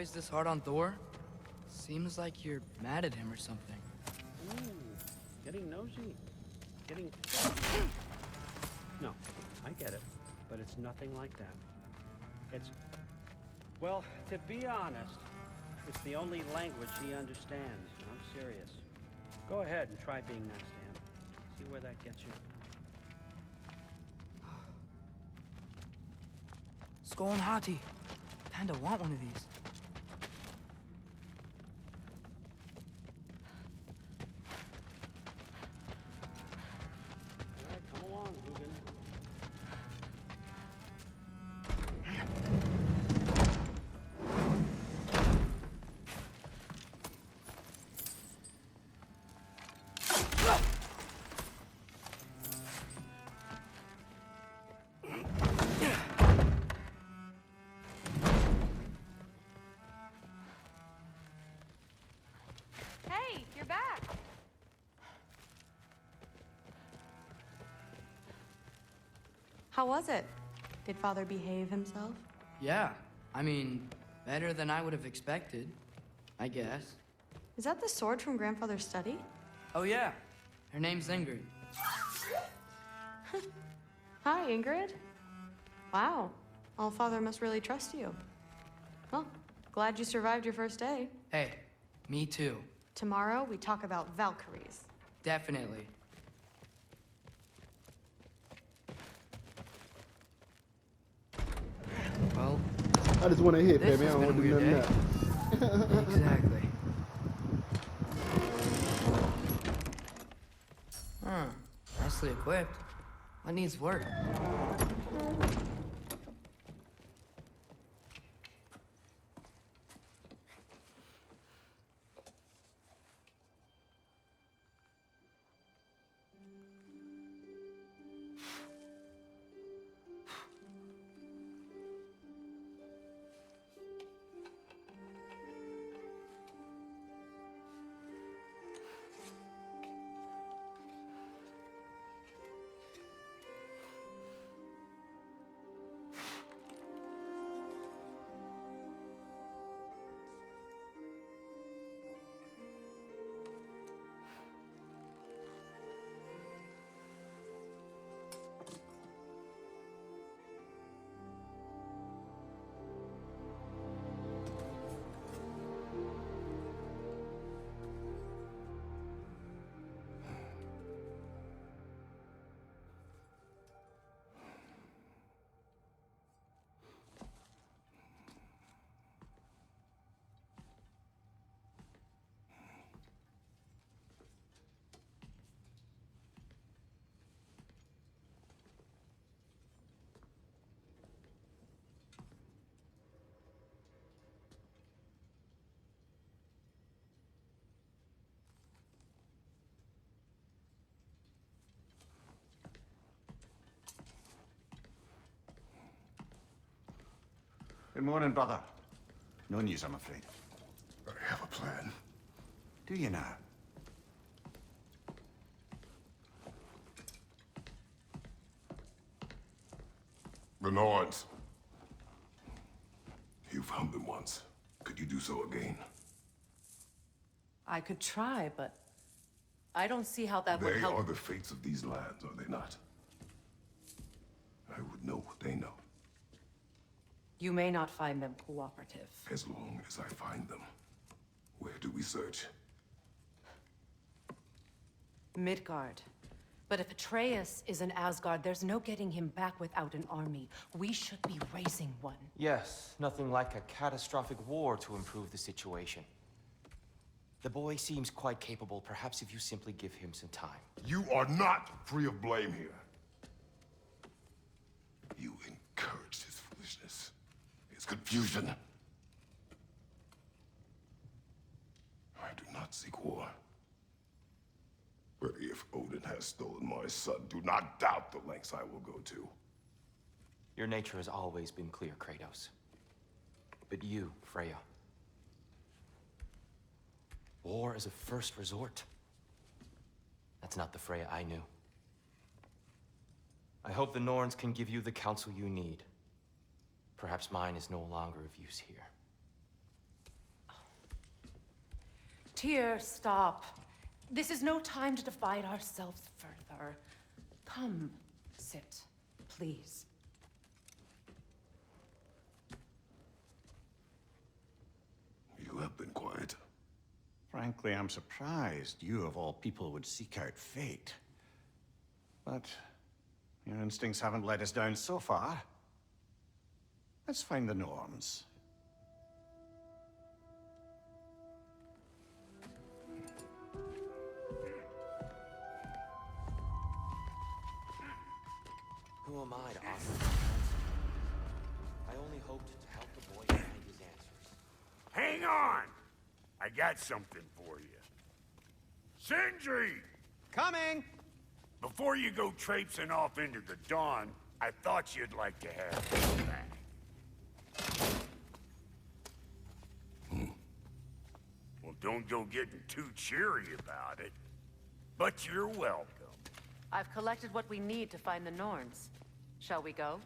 always this hard on Thor? Seems like you're mad at him or something. Ooh, getting nosy. Getting... No, I get it. But it's nothing like that. It's... Well, to be honest, it's the only language he understands. I'm serious. Go ahead and try being nice to him. See where that gets you. Skull and Hati. Kinda want one of these. All right, come along, Hugin. Hey, you're back. How was it? Did Father behave himself? Yeah, I mean, better than I would have expected, I guess. Is that the sword from Grandfather's study? Oh yeah, her name's Ingrid. Hi, Ingrid. Wow, All-Father must really trust you. Well, glad you survived your first day. Hey, me too. Tomorrow, we talk about Valkyries. Definitely. Well, I just want to hit, this baby. I has don't been want a to do weird nothing day. else. Exactly. Huh. Nicely equipped. What needs work? Good morning, brother. No news, I'm afraid. I have a plan. Do you now? The Norns. You found them once. Could you do so again? I could try, but I don't see how that would They help. are the fates of these lands, are they not? I would know what they know, You may not find them cooperative. as long as I find them. Where do we search? Midgard. But if Atreus is in Asgard, there's no getting him back without an army. We should be raising one. Yes, nothing like a catastrophic war to improve the situation. The boy seems quite capable. Perhaps if you simply give him some time. You are not free of blame here. You encouraged his foolishness, his confusion. I do not seek war. But if Odin has stolen my son, do not doubt the lengths I will go to. Your nature has always been clear, Kratos. But you, Freya. War is a first resort. That's not the Freya I knew. I hope the Norns can give you the counsel you need. Perhaps mine is no longer of use here. Tyr, stop. This is no time to divide ourselves further. Come, sit, please. You have been quiet. Frankly, I'm surprised you, of all people, would seek out fate. But your instincts haven't let us down so far. Let's find the Norns. Who am I to offer an answer? I only hoped to help the boy find his answers. Hang on! I got something for you. Sindri! Coming! Before you go traipsing off into the dawn, I thought you'd like to have this back. Well, don't go getting too cheery about it. But you're welcome. I've collected what we need to find the Norns. Shall we go?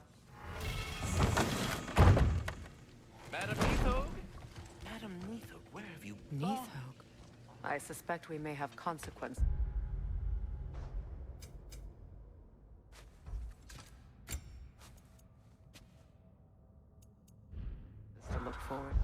Madam Neathog? Madam Neathog, where have you gone? Neathog. I suspect we may have consequences. To look forward.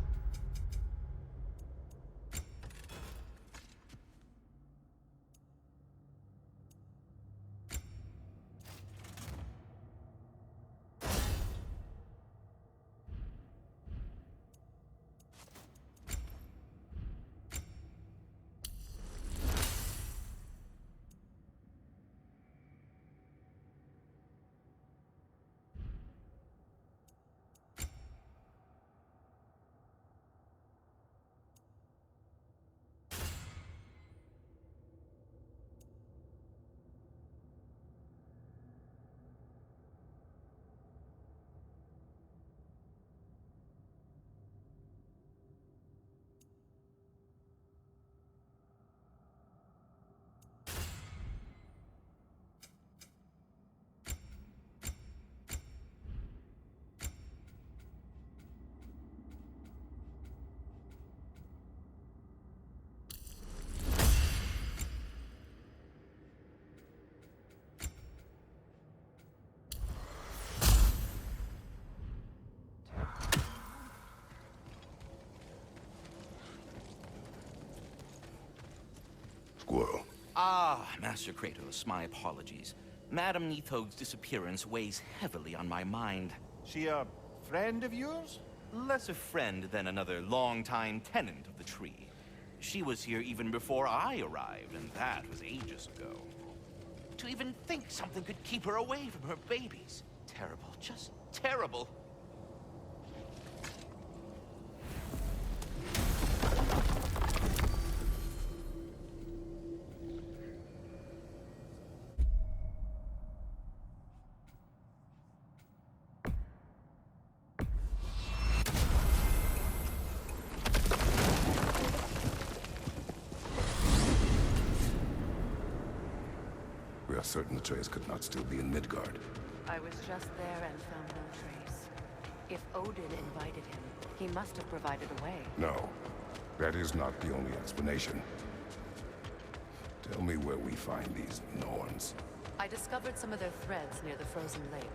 Squirrel. Ah, Master Kratos, my apologies. Madam Neathog's disappearance weighs heavily on my mind. She a friend of yours? Less a friend than another longtime tenant of the tree. She was here even before I arrived, and that was ages ago. To even think something could keep her away from her babies. Terrible, just terrible. We are certain the trace could not still be in Midgard. I was just there and found no trace. If Odin invited him, he must have provided a way. No, that is not the only explanation. Tell me where we find these Norns. I discovered some of their threads near the frozen lake.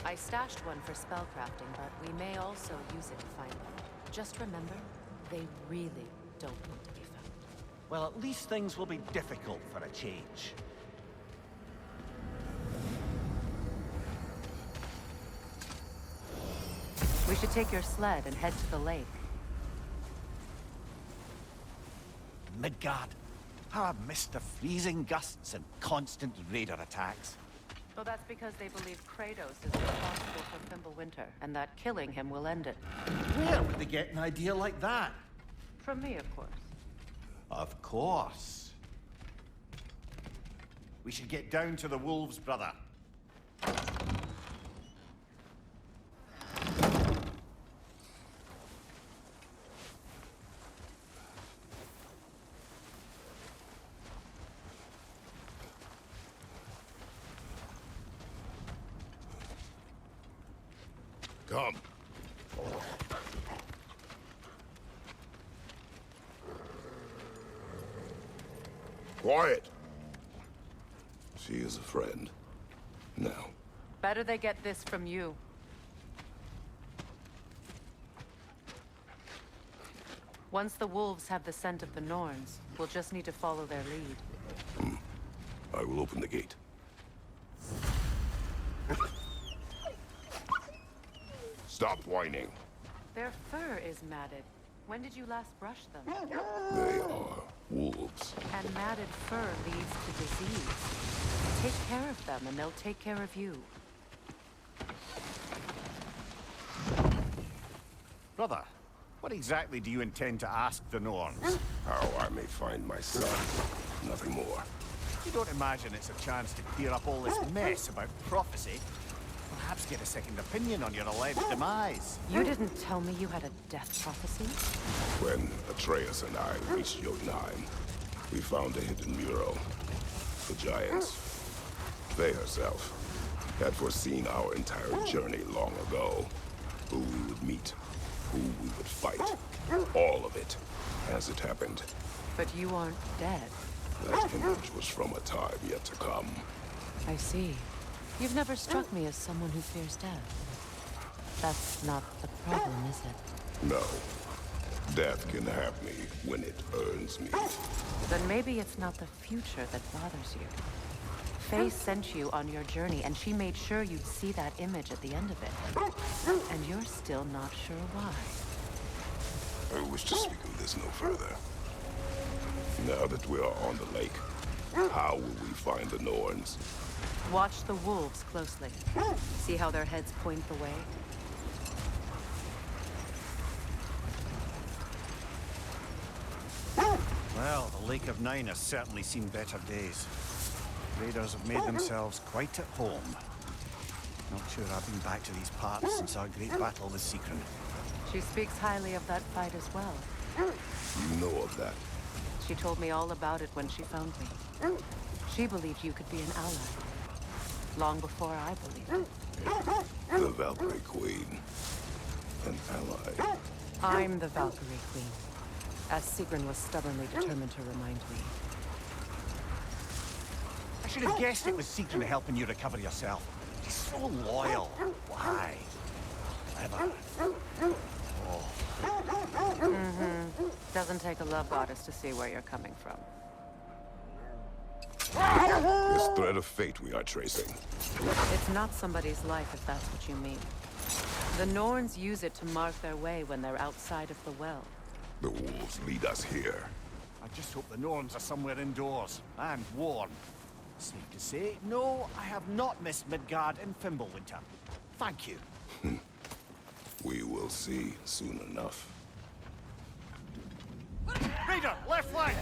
I stashed one for spellcrafting, but we may also use it to find them. Just remember, they really don't want to be found. Well, at least things will be difficult for a change. We should take your sled and head to the lake. Midgard. How I missed the freezing gusts and constant raider attacks. Well, that's because they believe Kratos is responsible for Fimbulwinter, and that killing him will end it. Where would they get an idea like that? From me, of course. Of course. We should get down to the wolves, brother. Come. Quiet. She is a friend. Now. Better they get this from you. Once the wolves have the scent of the Norns, we'll just need to follow their lead. I will open the gate. Stop whining. Their fur is matted. When did you last brush them? They are wolves. And matted fur leads to disease. Take care of them and they'll take care of you. Brother, what exactly do you intend to ask the Norns? How I may find my son. Nothing more. You don't imagine it's a chance to clear up all this mess about prophecy? Perhaps get a second opinion on your alleged demise. You didn't tell me you had a death prophecy? When Atreus and I reached Jotunheim, we found a hidden mural. The Giants, they herself, had foreseen our entire journey long ago. Who we would meet, who we would fight. All of it, as it happened. But you aren't dead. That image was from a time yet to come. I see. You've never struck me as someone who fears death. That's not the problem, is it? No. Death can have me when it earns me. Then maybe it's not the future that bothers you. Faye sent you on your journey, and she made sure you'd see that image at the end of it. And you're still not sure why. I wish to speak of this no further. Now that we are on the lake, how will we find the Norns? Watch the wolves closely. See how their heads point the way? Well, the Lake of Nine has certainly seen better days. Raiders have made themselves quite at home. Not sure I've been back to these parts since our great battle with Secret. She speaks highly of that fight as well. You know of that? She told me all about it when she found me. She believed you could be an ally. Long before I believed it. The Valkyrie Queen. An ally. I'm the Valkyrie Queen. As Sigrun was stubbornly determined to remind me. I should have guessed it was Secret helping you recover yourself. She's so loyal. Why? Clever. Doesn't take a love goddess to see where you're coming from. This thread of fate we are tracing. It's not somebody's life, if that's what you mean. The Norns use it to mark their way when they're outside of the well. The wolves lead us here. I just hope the Norns are somewhere indoors and warm. Safe to say, no, I have not missed Midgard in Fimbulwinter. Thank you. We will see soon enough. Raider, left flank!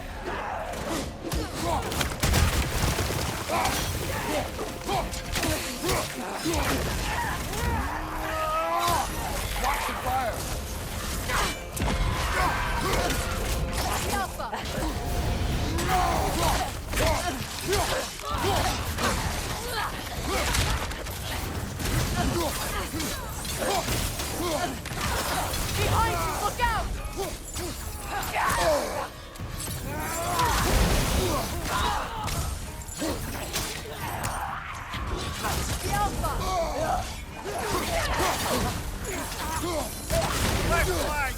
Watch the fire! Behind you! Look out! Left flank!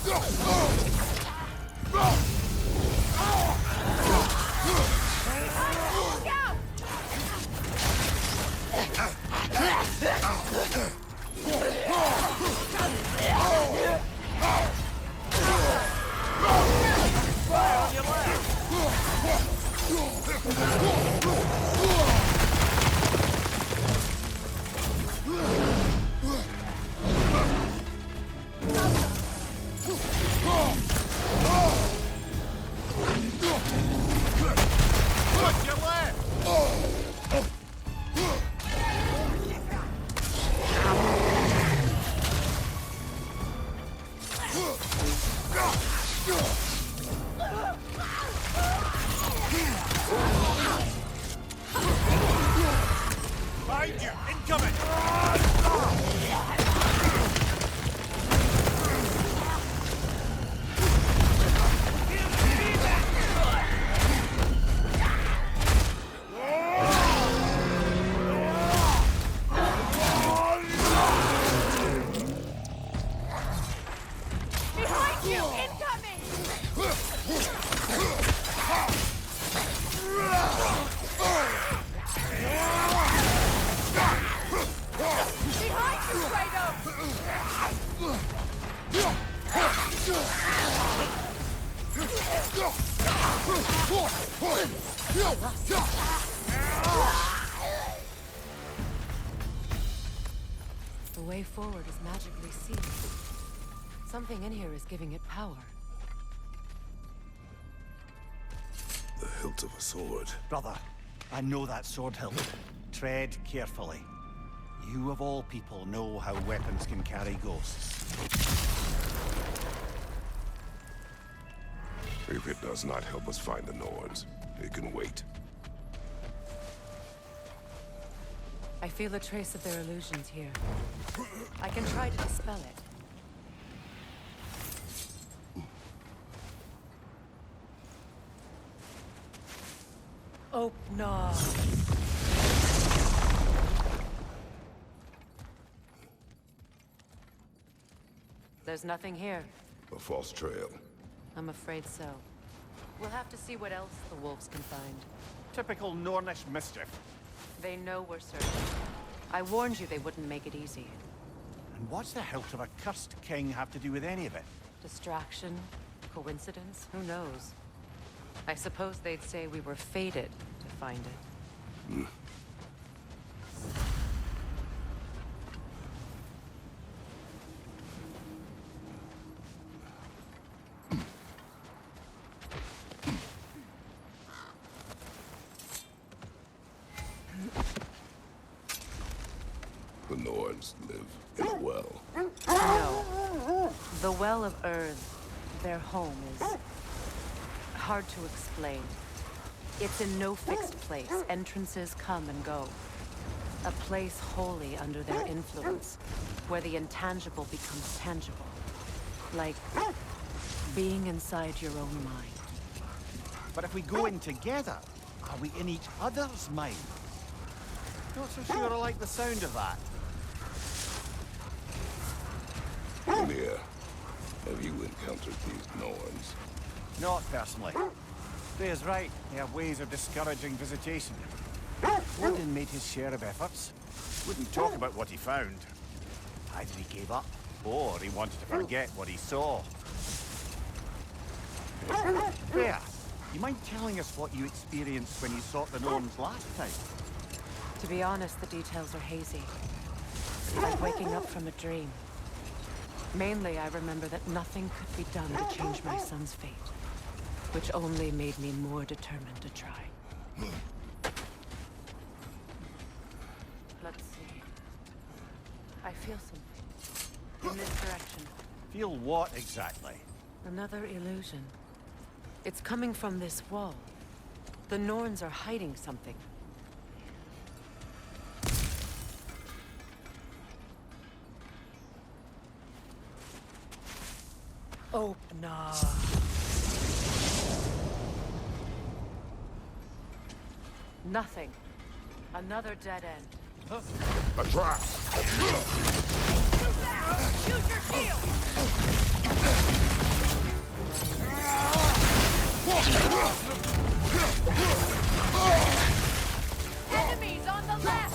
The way forward is magically sealed. Something in here is giving it power. The hilt of a sword. Brother, I know that sword hilt. Tread carefully. You of all people know how weapons can carry ghosts. If it does not help us find the Norns, it can wait. I feel a trace of their illusions here. I can try to dispel it. Oh, no. There's nothing here. A false trail. I'm afraid so. We'll have to see what else the wolves can find. Typical Nornish mischief. They know we're searching. I warned you they wouldn't make it easy. And what's the hilt of a cursed king have to do with any of it? Distraction? Coincidence? Who knows? I suppose they'd say we were fated to find it. The Norns live in a well. No. The Well of Earth, their home, is hard to explain. It's in no fixed place. Entrances come and go. A place wholly under their influence, where the intangible becomes tangible. Like being inside your own mind. But if we go in together, are we in each other's mind? Not so sure I like the sound of that. Mimir, have you encountered these Norns? Not personally. Freya's right. They have ways of discouraging visitation. Odin made his share of efforts. Wouldn't talk about what he found. Either he gave up, or he wanted to forget what he saw. Freya, you mind telling us what you experienced when you sought the Norns last time? To be honest, the details are hazy. Like waking up from a dream. Mainly, I remember that nothing could be done to change my son's fate. Which only made me more determined to try. Let's see. I feel something. In this direction. Feel what exactly? Another illusion. It's coming from this wall. The Norns are hiding something. Oh, no. Nothing. Another dead end. A trap! Use your shield! Enemies on the left!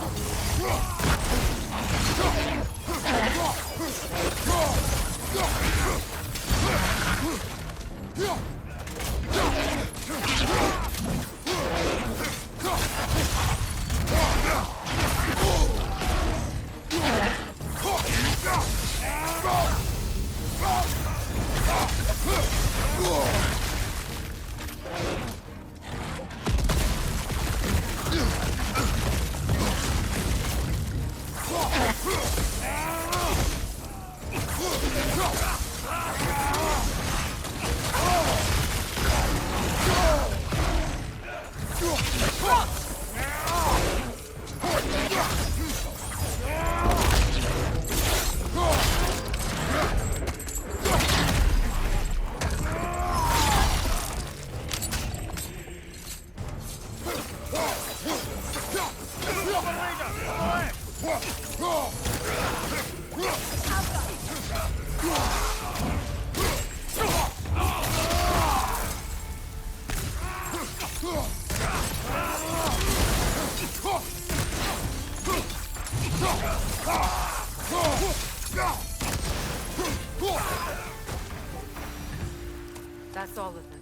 That's all of them.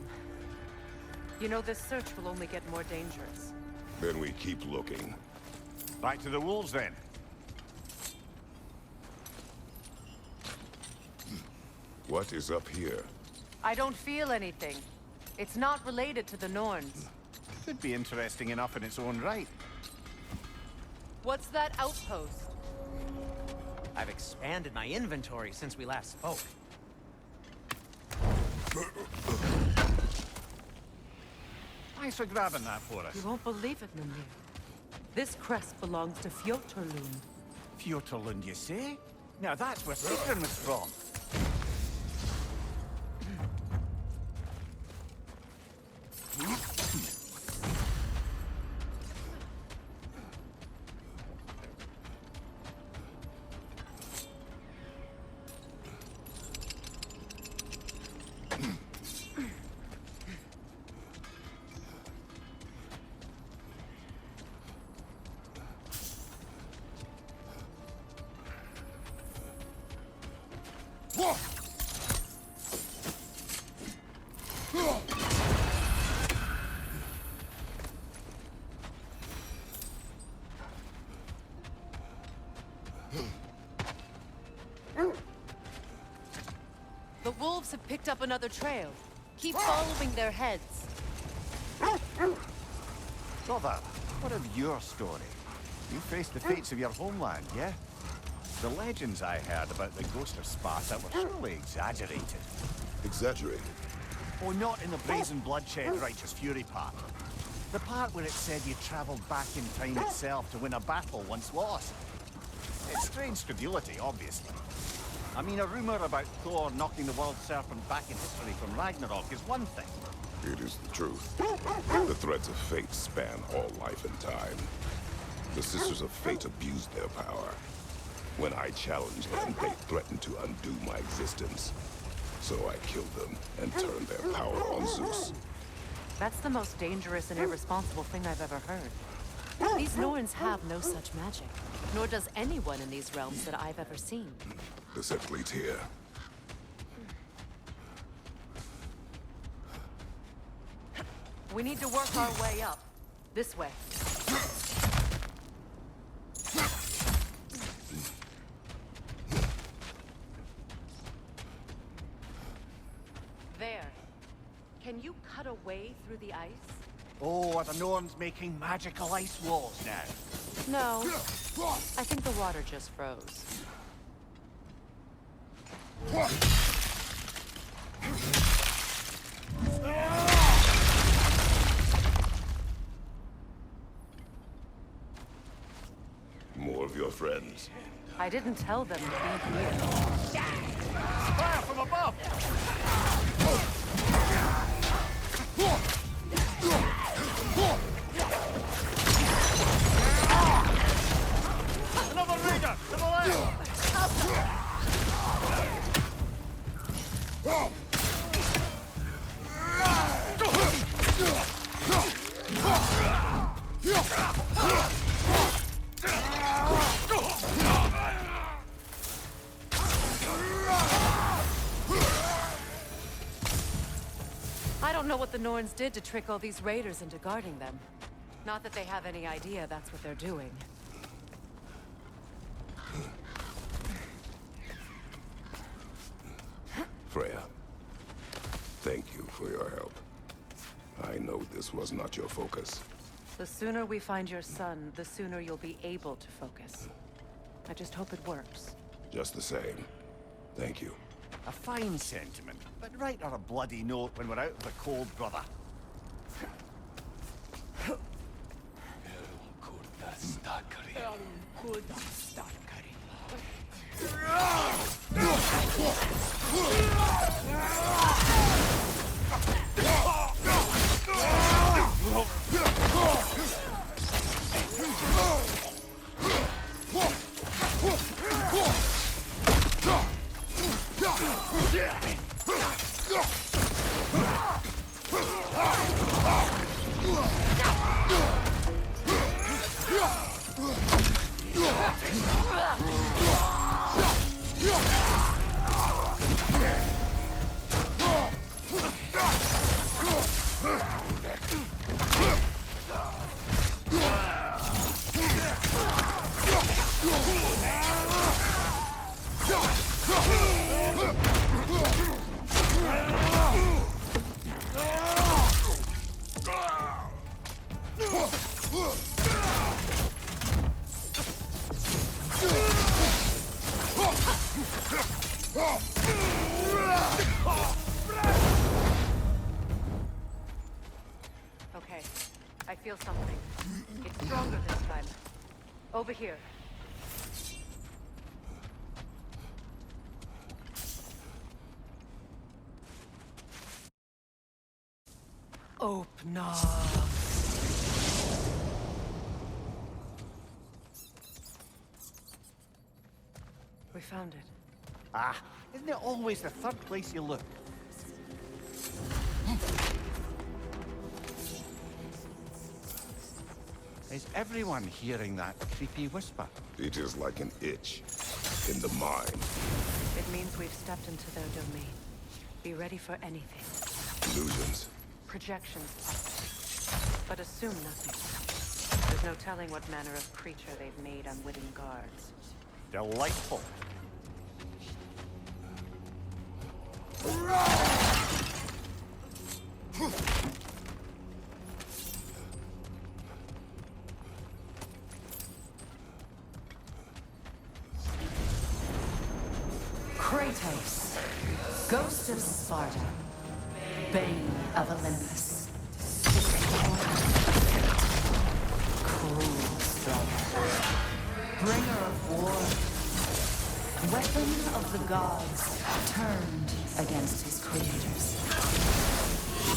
You know, this search will only get more dangerous. Then we keep looking. Back to the wolves, then. What is up here? I don't feel anything. It's not related to the Norns. Could be interesting enough in its own right. What's that outpost? I've expanded my inventory since we last spoke. Thanks for grabbing that for us. You won't believe it, Mimir. This crest belongs to Fjotorlund. Fjotorlund, you say? Now that's where Sigrun was from. The wolves have picked up another trail. Keep following their heads. Brother, what of your story? You faced the fates of your homeland, yeah? The legends I heard about the ghost of Sparta were surely exaggerated. Exaggerated? Oh, not in the brazen bloodshed righteous fury part. The part where it said you traveled back in time itself to win a battle once lost. It's strange credulity, obviously. I mean, a rumor about Thor knocking the world serpent back in history from Ragnarok is one thing. It is the truth. The threads of fate span all life and time. The Sisters of Fate abused their power. When I challenged them, they threatened to undo my existence. So I killed them and turned their power on Zeus. That's the most dangerous and irresponsible thing I've ever heard. These Norns have no such magic, nor does anyone in these realms that I've ever seen. The set fleet's here. We need to work our way up. This way. There. Can you cut a way through the ice? Oh, are the Norns making magical ice walls now? No. I think the water just froze. More of your friends. I didn't tell them to be here. Fire from above! Another raider! To the left! I don't know what the Norns did to trick all these raiders into guarding them. Not that they have any idea that's what they're doing. Freya, thank you for your help. I know this was not your focus. The sooner we find your son, the sooner you'll be able to focus. I just hope it works. Just the same. Thank you. A fine sentiment, but write her a bloody note when we're out of the cold, brother. Okay, I feel something. It's stronger this time. Over here. Open up. We found it. Ah, isn't it always the third place you look? Is everyone hearing that creepy whisper? It is like an itch in the mind. It means we've stepped into their domain. Be ready for anything. Illusions. Projections, but assume nothing. There's no telling what manner of creature they've made unwitting guards. Delightful. KRATOS, Ghost of Sparta, Bane of Olympus, cruel striker, bringer of war, weapon of the gods turned against his creators. He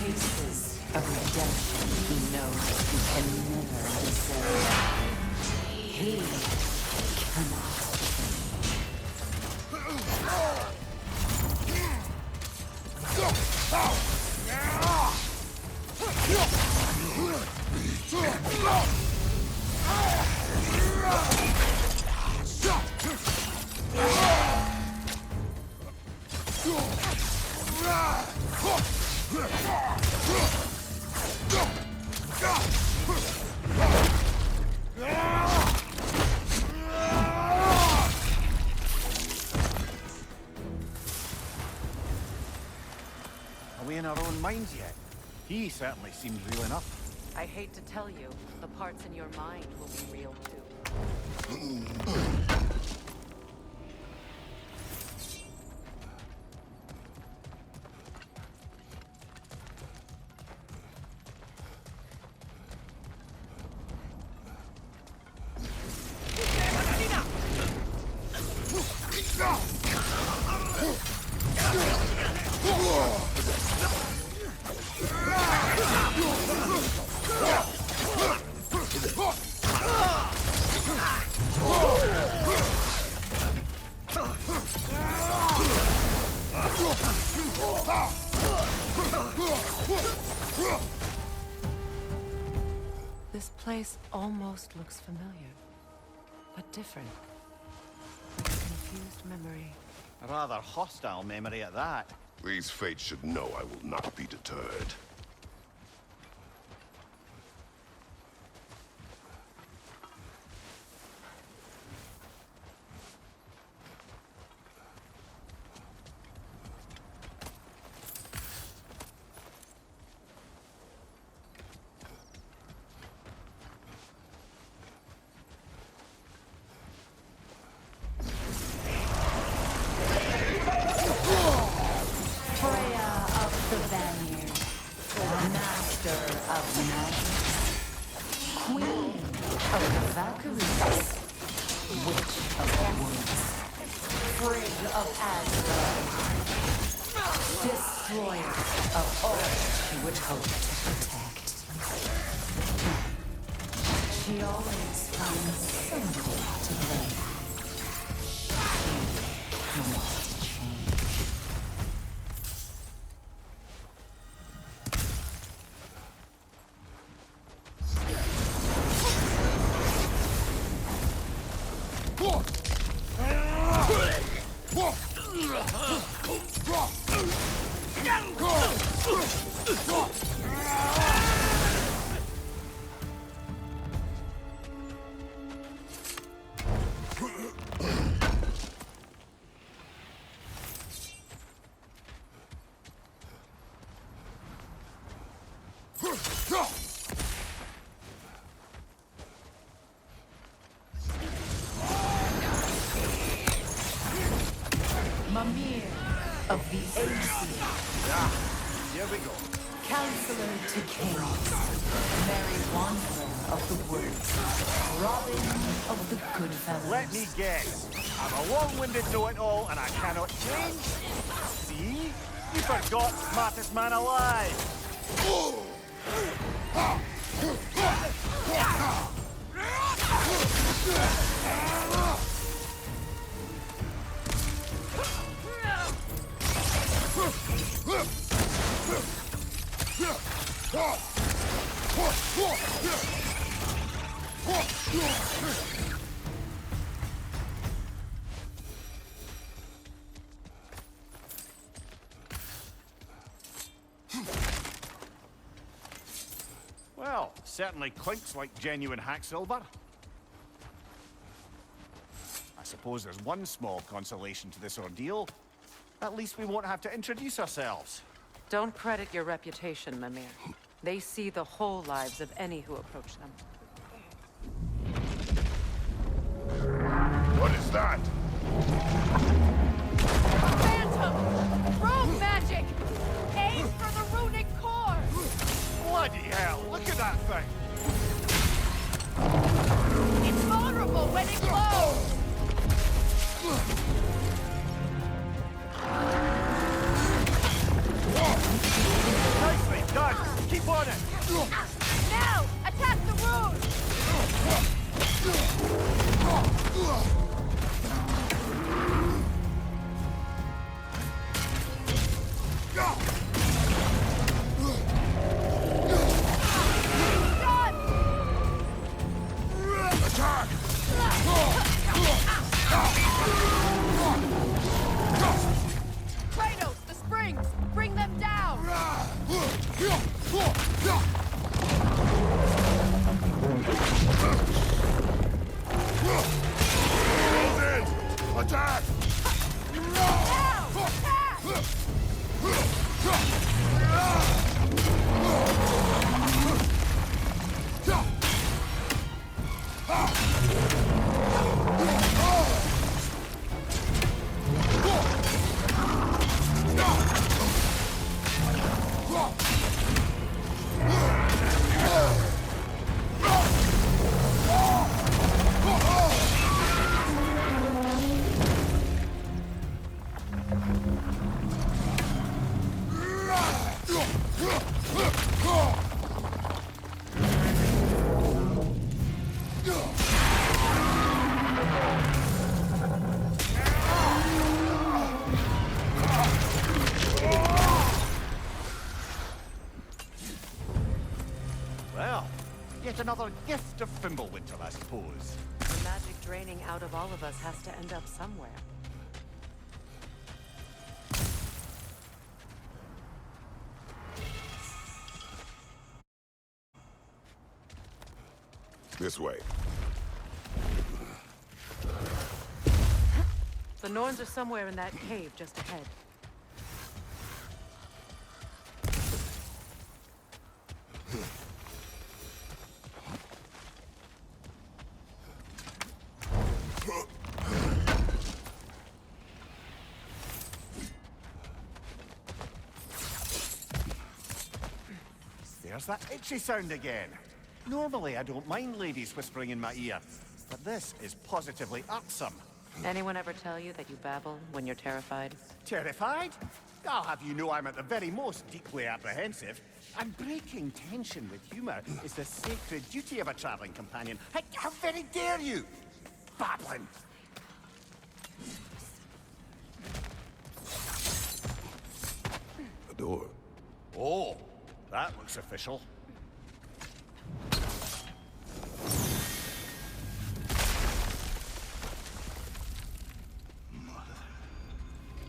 chases a redemption he knows he can never deserve. He cannot. Are we in our own minds yet? He certainly seems real enough. I hate to tell you, the parts in your mind will be real too. This place almost looks familiar, but different. Like a confused memory. A rather hostile memory at that. These fates should know I will not be deterred. Destroyer of all she would hope to protect. She always finds somebody to blame. She wants to change. Mimir of the Ancient. Here we go. Counselor to Kings, Merry Wanderer of the Woods, Robin of the Goodfellows. Let me guess. I'm a long-winded know-it-all and I cannot change? See? You forgot smartest man alive. Well, certainly clinks like genuine hack silver. I suppose there's one small consolation to this ordeal. At least we won't have to introduce ourselves. Don't credit your reputation, Mimir. They see the whole lives of any who approach them. What is that? Phantom! Rogue magic! Aim for the runic core! Bloody hell, look at that thing! It's vulnerable when it glows! Nicely done! Keep on it! Now! Attack the rune! Attack! Kratos, the springs! Bring them down! Attack! Now! Attack! Well, yet another gift of Fimbulwinter, I suppose. The magic draining out of all of us has to end up somewhere. This way. The Norns are somewhere in that cave just ahead. There's that itchy sound again. Normally I don't mind ladies whispering in my ear, but this is positively irksome. Anyone ever tell you that you babble when you're terrified? Terrified? I'll have you know I'm at the very most deeply apprehensive. And breaking tension with humor is the sacred duty of a traveling companion. How very dare you? Babbling! A door. Oh, that looks official.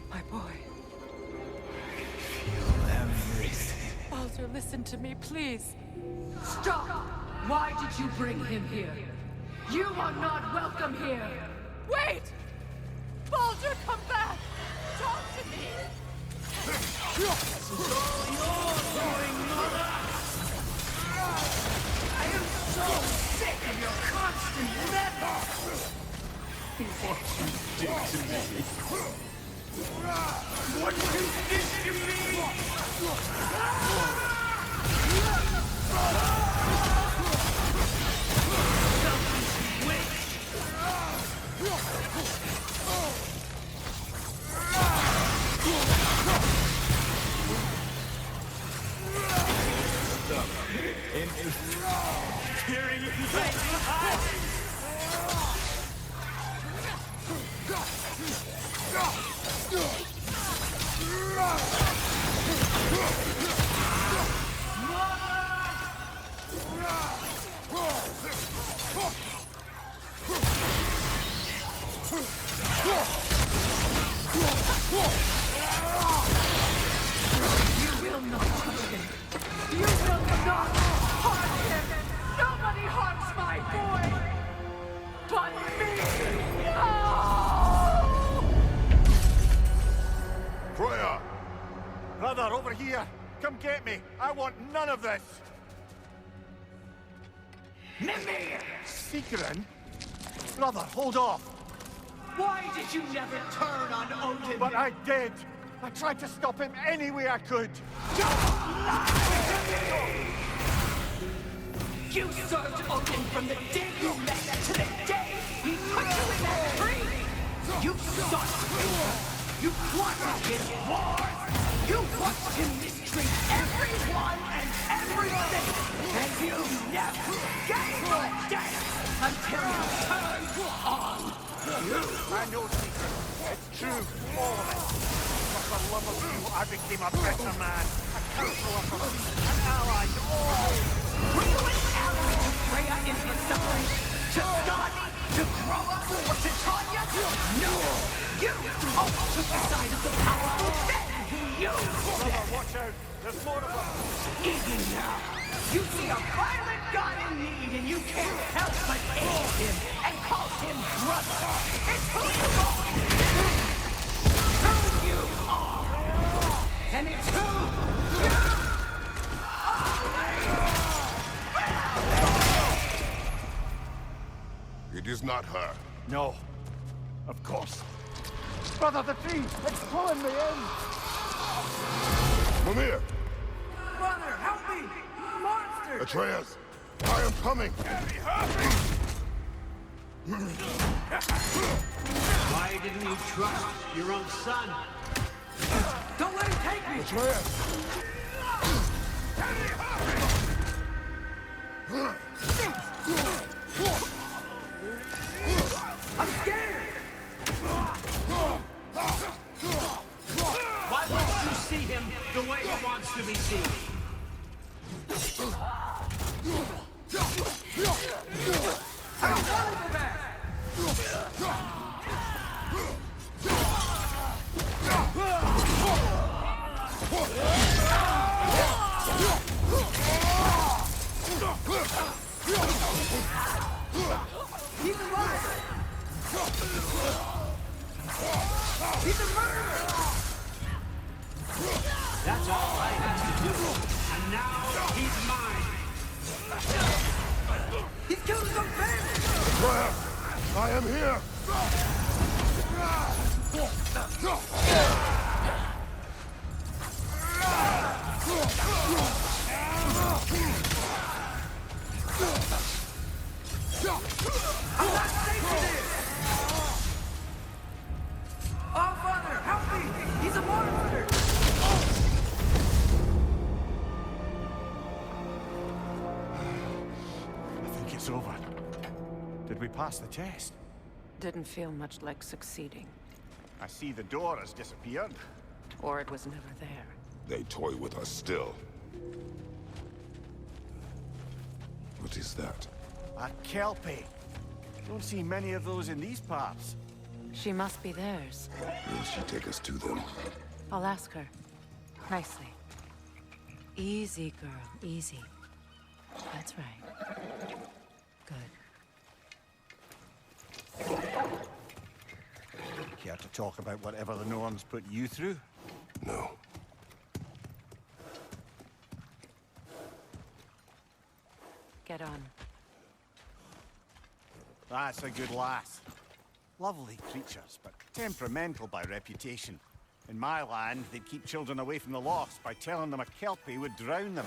My boy. Feel everything. Baldur, listen to me, please. Stop! Why did you bring him here? You are not welcome here! Wait! Baldur, come back! Talk to me! This is all your doing, Mother! I am so sick of your constant meddling! What you did to me. What is this to me? Nobody harms my boy! But me! No! Freya! Brother, over here! Come get me! I want none of this! Mimir! Seekerin? Brother, hold off! Why did you never turn on Odin? But I did! I tried to stop him any way I could! You served Odin from the day you met to the day he put you in that tree! You sought favor! You plotted his wars! You watched him mistreat everyone and everything! And you never gave a damn until you turned on you! I know, Seeker. It's true, all of it. For the love of you, I became a better man. A counselor for me, an ally to all! Were you an ally to Freya in his suffering? To Skadi? To Groa? Or to Tanya? No! You always took the side of the powerful men who used Brother, watch out! There's more of them! Even now, you see a violent god in need and you can't help but aid him and call him brother! It's who you are! Who you are! And it's who you are! It is not her. No. Of course. Brother, the tree! It's pulling me in! Mimir! Brother, help me! Monster! Atreus! I am coming! Why didn't you trust your own son? Don't let him take me! Atreus! I'm scared! Why won't you see him the way he wants to be seen? I don't want to go back! He's alive! He's a murderer! That's all I had to do. And now he's mine. He's killed his own family! Atreus! I am here! I'm not safe for this! Oh, Father, help me! He's a monster! I think it's over. Did we pass the test? Didn't feel much like succeeding. I see the door has disappeared. Or it was never there. They toy with us still. What is that? A kelpie. Don't see many of those in these parts. She must be theirs. Will she take us to them? I'll ask her. Nicely. Easy, girl. Easy. That's right. Good. Care to talk about whatever the Norns put you through? No. Get on. That's a good lass. Lovely creatures, but temperamental by reputation. In my land, they'd keep children away from the lost by telling them a Kelpie would drown them.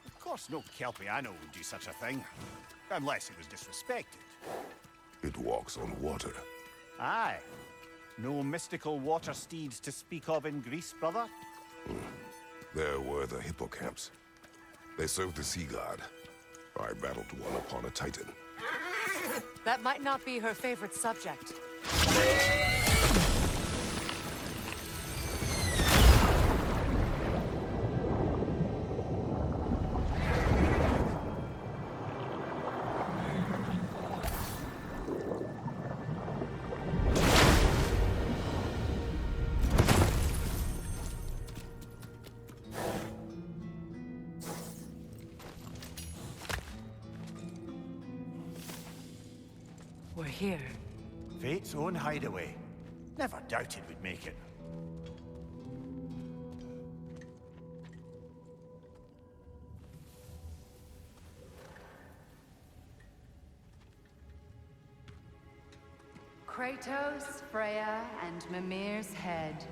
Of course, no Kelpie I know would do such a thing. Unless it was disrespected. It walks on water. Aye. No mystical water steeds to speak of in Greece, brother? There were the hippocamps. They served the sea god. I battled one upon a titan. That might not be her favorite subject. We're here. Fate's own hideaway. Never doubted we'd make it. Kratos, Freya, and Mimir's head.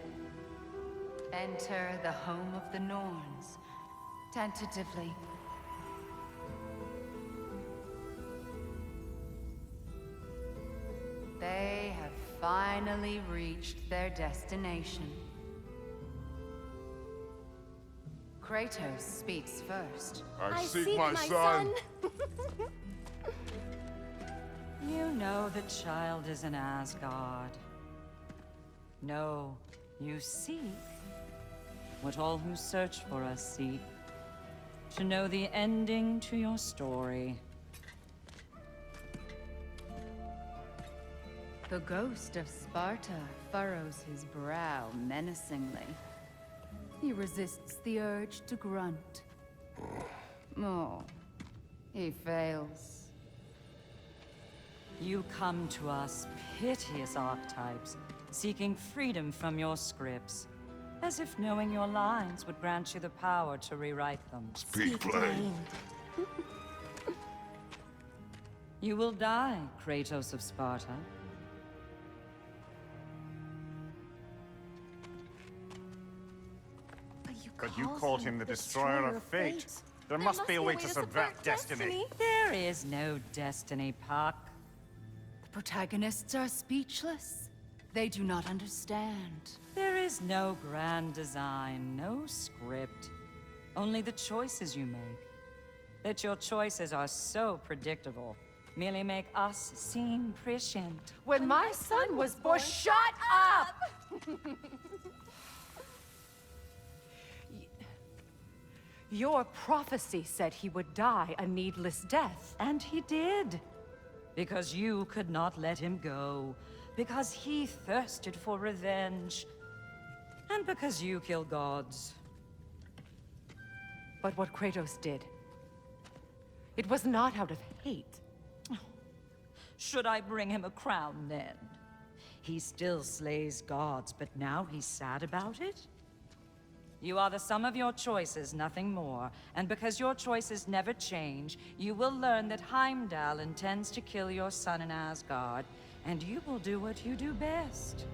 Enter the home of the Norns, tentatively. They have finally reached their destination. Kratos speaks first. I seek my son. You know the child is in Asgard. No, you seek what all who search for us seek. To know the ending to your story. The ghost of Sparta furrows his brow menacingly. He resists the urge to grunt. Oh, he fails. You come to us, piteous archetypes, seeking freedom from your scripts. As if knowing your lines would grant you the power to rewrite them. Speak plain. You will die, Kratos of Sparta. But you called him the destroyer of fate. There must be a way to subvert destiny. There is no destiny, Puck. The protagonists are speechless. They do not understand. There is no grand design, no script. Only the choices you make. That your choices are so predictable merely make us seem prescient. When my son was born, shut up! Your prophecy said he would die a needless death. And he did. Because you could not let him go. Because he thirsted for revenge. And because you kill gods. But what Kratos did, it was not out of hate. Should I bring him a crown then? He still slays gods, but now he's sad about it? You are the sum of your choices, nothing more. And because your choices never change, you will learn that Heimdall intends to kill your son in Asgard, and you will do what you do best.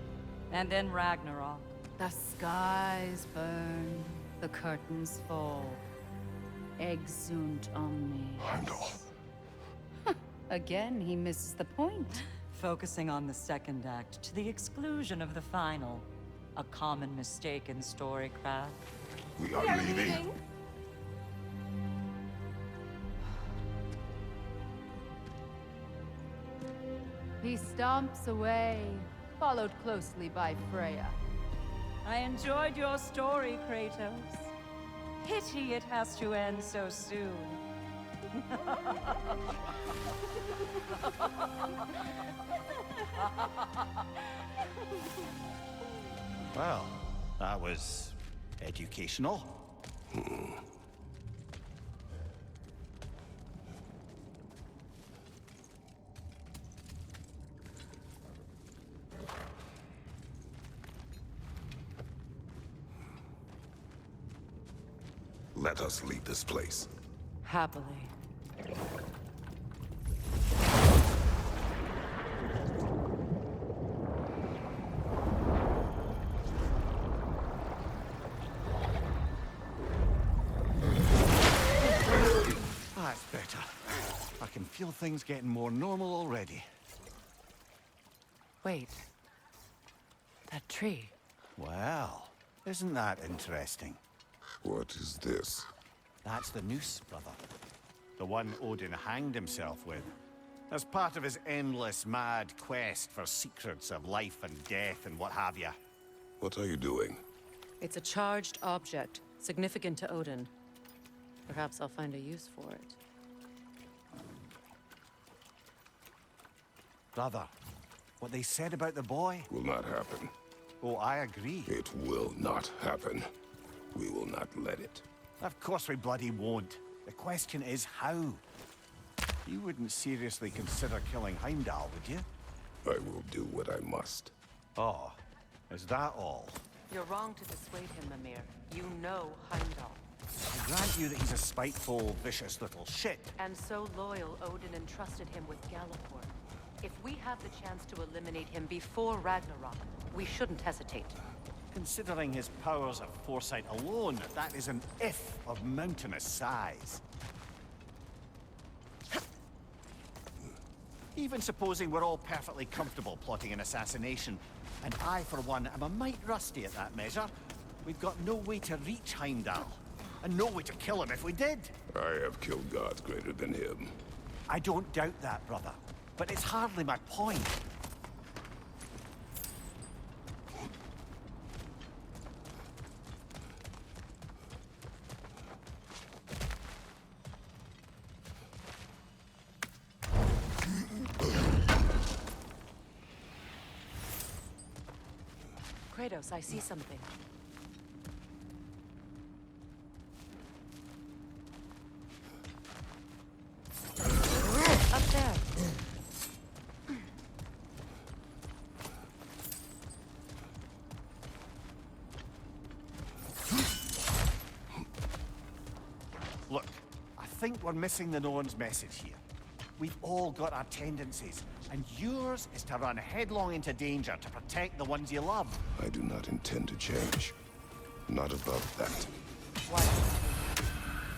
And then Ragnarok. The skies burn, the curtains fall. Exunt omnes. Heimdall. Again, he misses the point. Focusing on the second act to the exclusion of the final. A common mistake in storycraft. We are leaving. He stomps away, followed closely by Freya. I enjoyed your story, Kratos. Pity it has to end so soon. Well, that was educational. Let us leave this place. Happily. feel things getting more normal already. Wait. That tree. Well, isn't that interesting? What is this? That's the noose, brother. The one Odin hanged himself with. As part of his endless, mad quest for secrets of life and death and what have you. What are you doing? It's a charged object, significant to Odin. Perhaps I'll find a use for it. Brother, what they said about the boy? Will not happen. Oh, I agree. It will not happen. We will not let it. Of course we bloody won't. The question is how. You wouldn't seriously consider killing Heimdall, would you? I will do what I must. Oh, is that all? You're wrong to dissuade him, Mimir. You know Heimdall. I grant you that he's a spiteful, vicious little shit. And so loyal, Odin entrusted him with Galliford. If we have the chance to eliminate him before Ragnarok, we shouldn't hesitate. Considering his powers of foresight alone, that is an if of mountainous size. Even supposing we're all perfectly comfortable plotting an assassination, and I, for one, am a mite rusty at that measure, we've got no way to reach Heimdall, and no way to kill him if we did. I have killed gods greater than him. I don't doubt that, brother, but it's hardly my point. Kratos, I see something. Up there. Look, I think we're missing the Norn's message here. We've all got our tendencies, and yours is to run headlong into danger to protect the ones you love. I do not intend to change. Not about that. Why?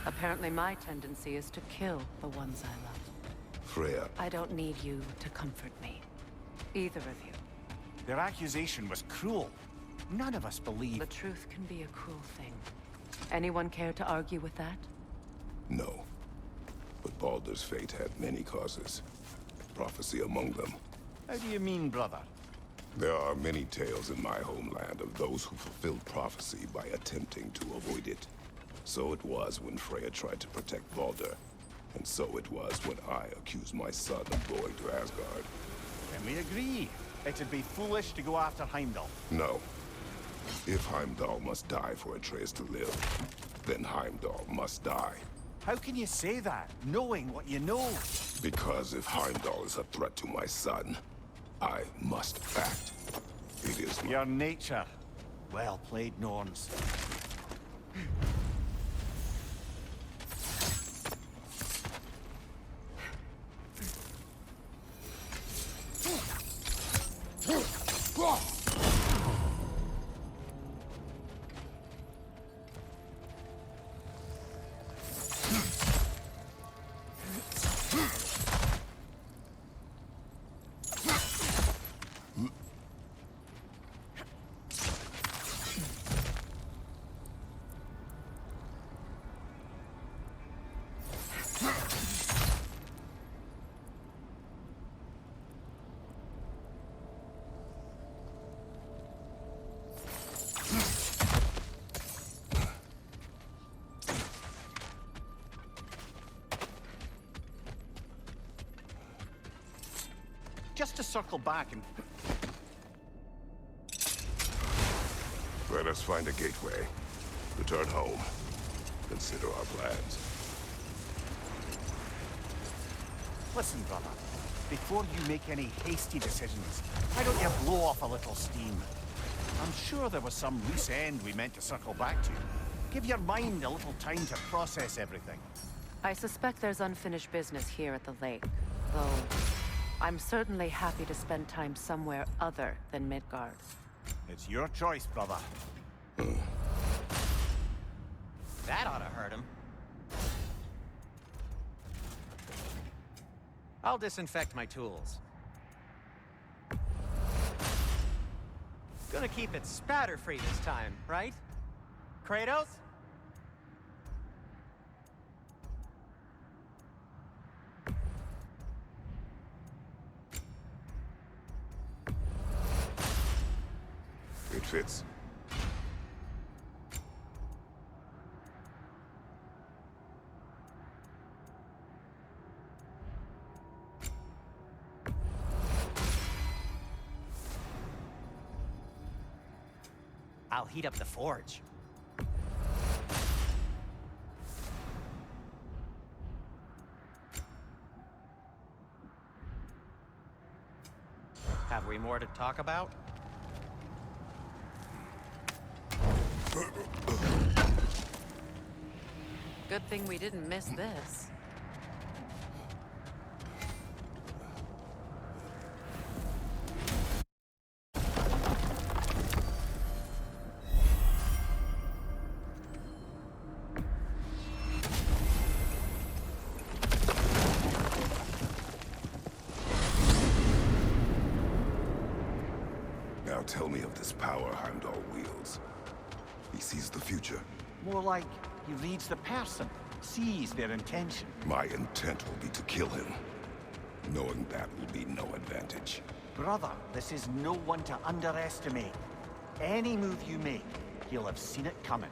Apparently my tendency is to kill the ones I love. Freya. I don't need you to comfort me. Either of you. Their accusation was cruel. None of us believe... The truth can be a cruel thing. Anyone care to argue with that? No. But Baldur's fate had many causes. Prophecy among them. How do you mean, brother? There are many tales in my homeland of those who fulfilled prophecy by attempting to avoid it. So it was when Freya tried to protect Baldur. And so it was when I accused my son of going to Asgard. Can we agree? It'd be foolish to go after Heimdall. No. If Heimdall must die for Atreus to live, then Heimdall must die. How can you say that, knowing what you know? Because if Heimdall is a threat to my son, I must act. It is your nature. Well played, Norns. Just to circle back and... Let us find a gateway. Return home. Consider our plans. Listen, brother. Before you make any hasty decisions, why don't you blow off a little steam? I'm sure there was some loose end we meant to circle back to. Give your mind a little time to process everything. I suspect there's unfinished business here at the lake, though I'm certainly happy to spend time somewhere other than Midgard. It's your choice, brother. That ought to hurt him. I'll disinfect my tools. Gonna keep it spatter-free this time, right? Kratos? It fits. I'll heat up the forge. Have we more to talk about? Good thing we didn't miss this. Now tell me of this power Heimdall wields. He sees the future. More like he reads the person, sees their intention. My intent will be to kill him. Knowing that will be no advantage. Brother, this is no one to underestimate. Any move you make, he'll have seen it coming.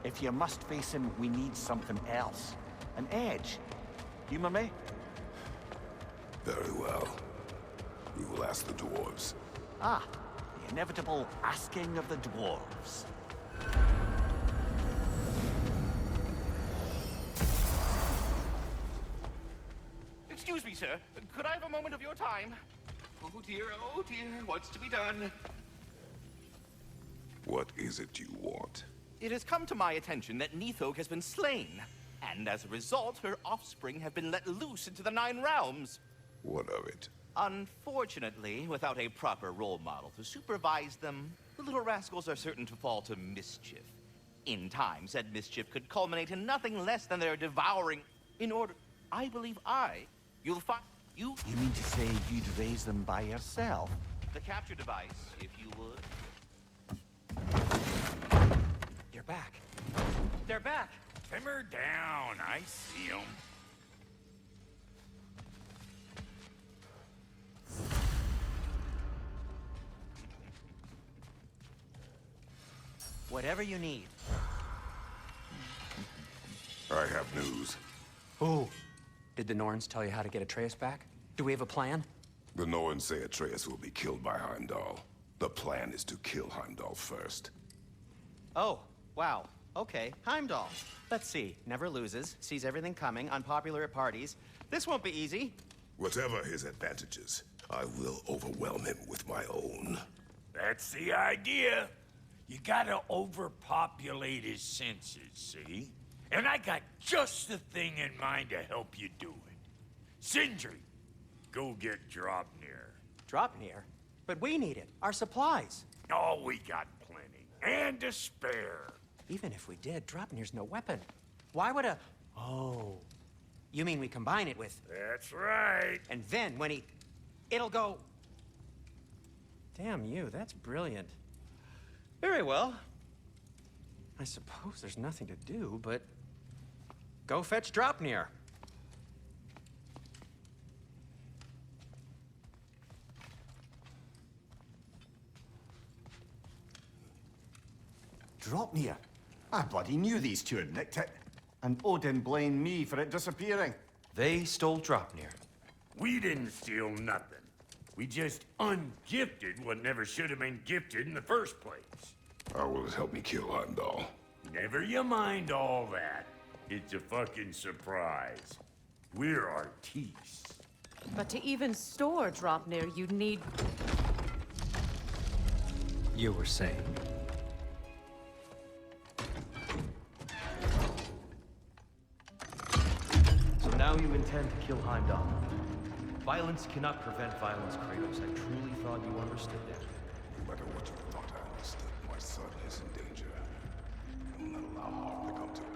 If you must face him, we need something else. An edge. Humor me? Very well. We will ask the dwarves. Ah, the inevitable asking of the dwarves. Excuse me, sir. Could I have a moment of your time? Oh dear, what's to be done? What is it you want? It has come to my attention that Nithog has been slain, and as a result, her offspring have been let loose into the Nine Realms. What of it? Unfortunately, without a proper role model to supervise them, the little rascals are certain to fall to mischief. In time, said mischief could culminate in nothing less than their devouring in order... I believe you'll find... You mean to say you'd raise them by yourself? the capture device, if you would. You're back. They're back. Simmer down. I see them. Whatever you need. I have news. Oh. Did the Norns tell you how to get Atreus back? Do we have a plan? The Norns say Atreus will be killed by Heimdall. The plan is to kill Heimdall first. Oh, wow. Okay, Heimdall. Let's see. Never loses, sees everything coming, unpopular at parties. This won't be easy. Whatever his advantages, I will overwhelm him with my own. That's the idea. You gotta overpopulate his senses, see? And I got just the thing in mind to help you do it. Sindri, go get Draupnir. Draupnir? But we need it. Our supplies. Oh, we got plenty. And to spare. Even if we did, Draupnir's no weapon. Why would a... Oh. You mean we combine it with... That's right. And then when he... It'll go... Damn you, that's brilliant. Very well. I suppose there's nothing to do, but... Go fetch Draupnir. Draupnir? I bloody knew these two had nicked it. And Odin blamed me for it disappearing. They stole Draupnir. We didn't steal nothing. We just ungifted what never should have been gifted in the first place. How will it help me kill Heimdall? Never you mind all that. It's a fucking surprise. We're artistes. But to even store Draupnir, you'd need... You were saying? So now you intend to kill Heimdall. Violence cannot prevent violence, Kratos. I truly thought you understood that. No matter what you thought I understood, my son is in danger. I will not allow harm to come to him.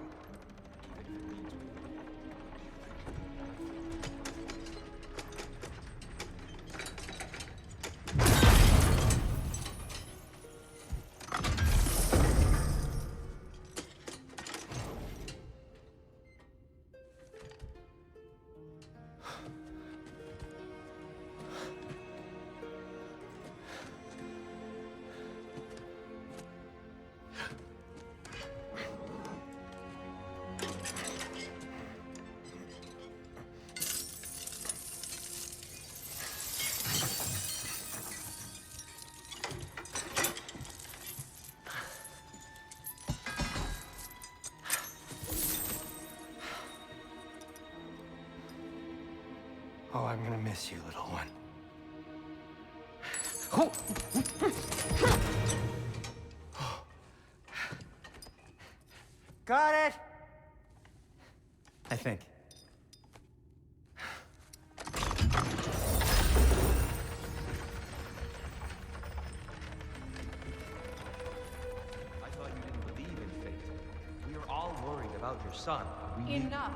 Oh, I'm gonna miss you, little one. Oh. Got it! I think. I thought you didn't believe in fate. We were all worried about your son. We knew- Enough!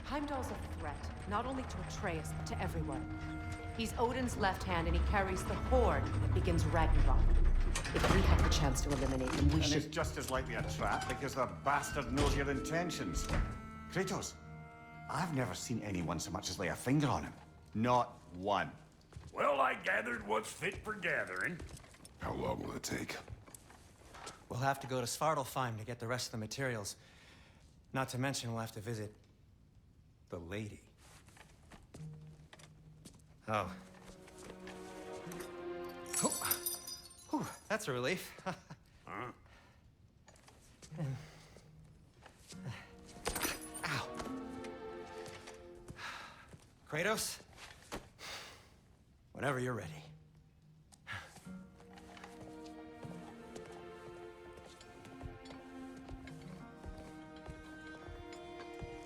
Heimdall's a threat, not only to Atreus, but to everyone. He's Odin's left hand, and he carries the horde that begins Ragnarok. If we have the chance to eliminate him, we And should... it's just as likely a trap because the bastard knows your intentions. Kratos, I've never seen anyone so much as lay a finger on him. Not one. Well, I gathered what's fit for gathering. How long will it take? We'll have to go to Svartalfheim to get the rest of the materials. Not to mention we'll have to visit the lady. Oh. Whew, that's a relief. Huh? Ow. Kratos? Whenever you're ready.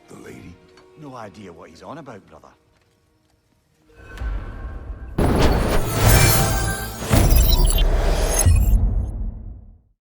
The lady? No idea what he's on about, brother.